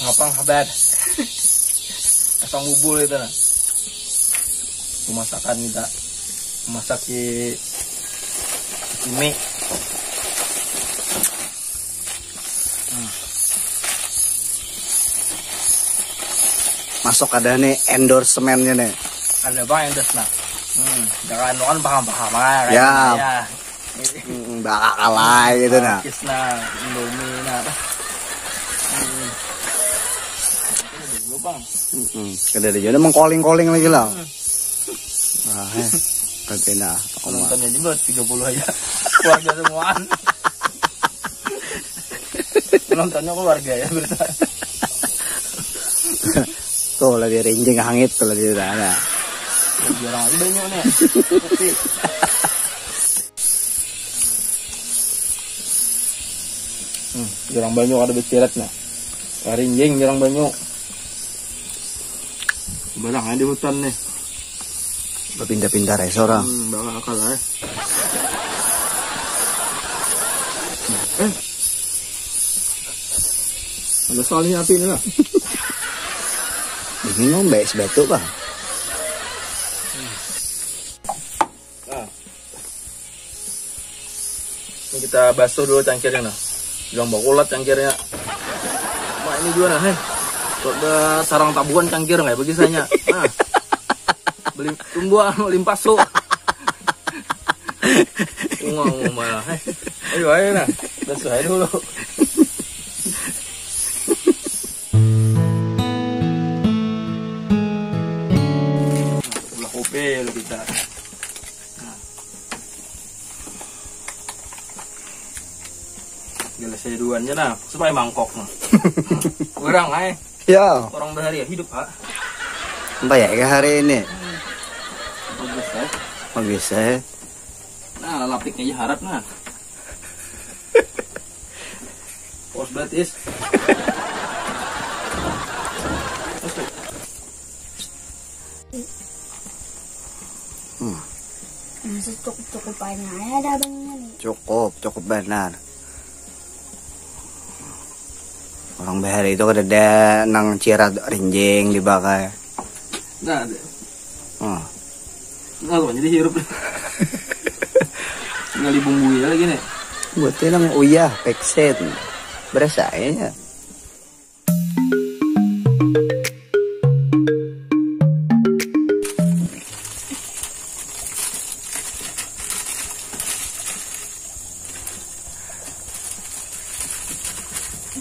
Ngapang habar. Asang bubul itu nah. Pemasakan kita memasak mie. Masuk ada nih endorsementnya nih. Ada bang endorse nah. Jangan kan paham-paham aja. Ya. Bakal kalah gitu nah. Kisna, Indomie nah. Bang. Kada ada jadi mengkoling-koling lagi lah. Nah, kena penontonnya juga 30 aja. Keluarga semuaan. Penontonnya keluarga ya berarti. Tuh lagi rinjing hangit tuh lagi ada. Jarang aja banyak nih. Jarang banyak ada becirat nah. Rinjing jarang banyak. Barang aja di hutan nih. Berpindah-pindah res orang. Bakal akal lah. Ada soalnya api ini lah. Ini ngombe sebetul bang. Ini kita basuh dulu cangkirnya nah. Bilang bakulat cangkirnya. Mak ini juga nah, udah sarang tabuhan cangkir nggak begitu nah. Beli tumbuhan limpaso. Ngomong malah. Ayo nah. Basuh aja dulu. Sebelah kopel kita. Gelas seduannya nah, supaya mangkok nah. Kurang Ya. orang berhari ya hidup pak. Mbak ya hari ini. Bagus ya. Bagus ya. Nah lapiknya aja harap nah. Pos batis. Masih cukup banyak ada abangnya nih. Cukup benar. Orang bahari itu ada nang cirat rinjing dibakar. Nah ada. Oh. Jadi hirup. Ngali bumbu ya lagi nih. Buatnya nang uyah peksen. Berasa ya.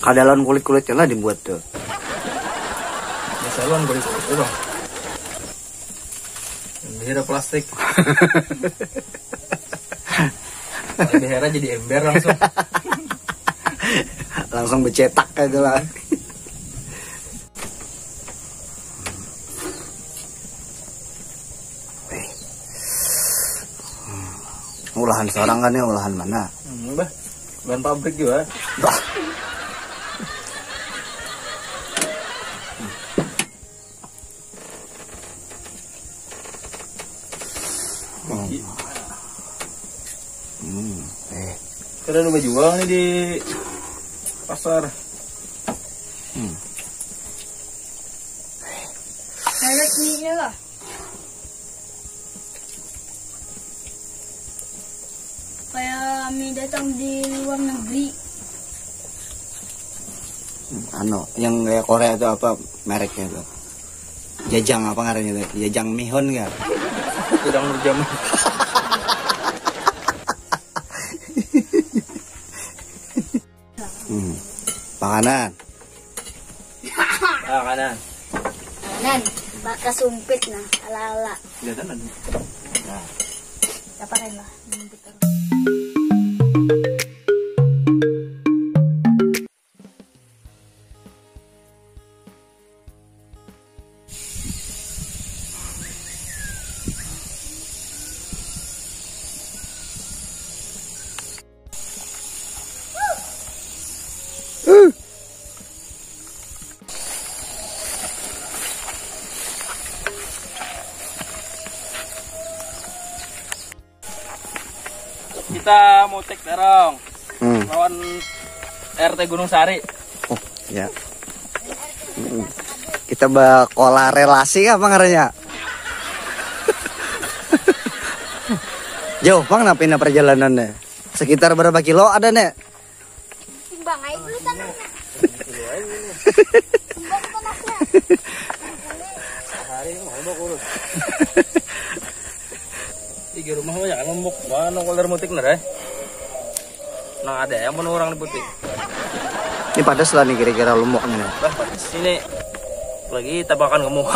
Kadalan kulit-kulitnya lah dibuat tuh. Salon kulit itu bang. Behera plastik. Behera jadi ember langsung. Langsung bercetak gitu lah. Olahan seorang kan ya, olahan mana? Bah, bahan pabrik juga. Bah. Karena udah jual nih di pasar. Harus mie lah. Kayak mie datang di luar negeri. Yang kayak Korea itu apa mereknya itu? Jajang apa ngarannya itu? Jajang Mihon nggak? Sedang berjaman. Makanan. Kanan. Kanan, baka sumpit na, ala-ala. Kelihatan ada. Nah, dapat rin lah. Kita mau cek terong lawan RT Gunung Sari. Oh, ya. Kita bakola relasi apa ngarannya? Jauh bang napina perjalanannya. Sekitar berapa kilo ada nek? Timbang aja dulu tanahnya. Timbang tanahnya. Sehari ngobok urus. Di rumah mah jangan ngomong. Mana koler mutik nih, nah ada yang orang di putih. Ini padas lah nih kira-kira lumoknya nih. Bah, sini lagi tabakan ngomong.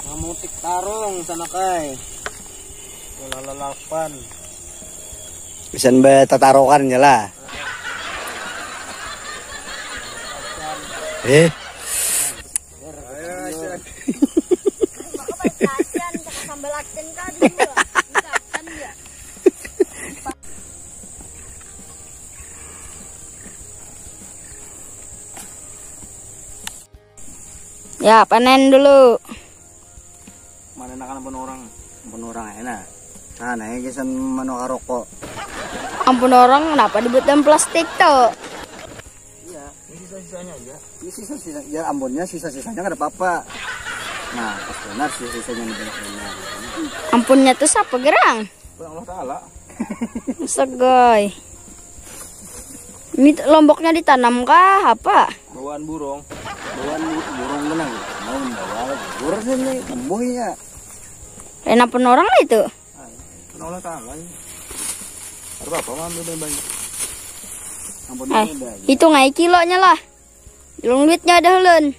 Ngamutik tarung sana kai. Lalapan. Bisa tatarokan ya lah. Kasian, sambal asin tadi. Kasian ya. Ya, panen dulu. Mana nak pun orang enak. Nah, naik kisan mano karoko. Ampun orang, kenapa dibuatin plastik tuh? Iya, ini sisa-sisanya aja. Ini sisa-sisa, ya ambonnya sisa-sisanya nggak ada apa-apa. Nah, pas benar sisa-sisanya nih benar. Ampunnya tuh siapa gerang? Allah Ta'ala. Segoy. Ini lomboknya ditanam kah apa? Bawaan burung. Bawaan burung menang. Mau bawa burung sini, embuhnya. Rena penorang lah itu. Allah Ta'ala. Ada apa ambil banyak. Ambonnya udah. Hitung aja kilonya lah. Jelung duitnya ada hulun.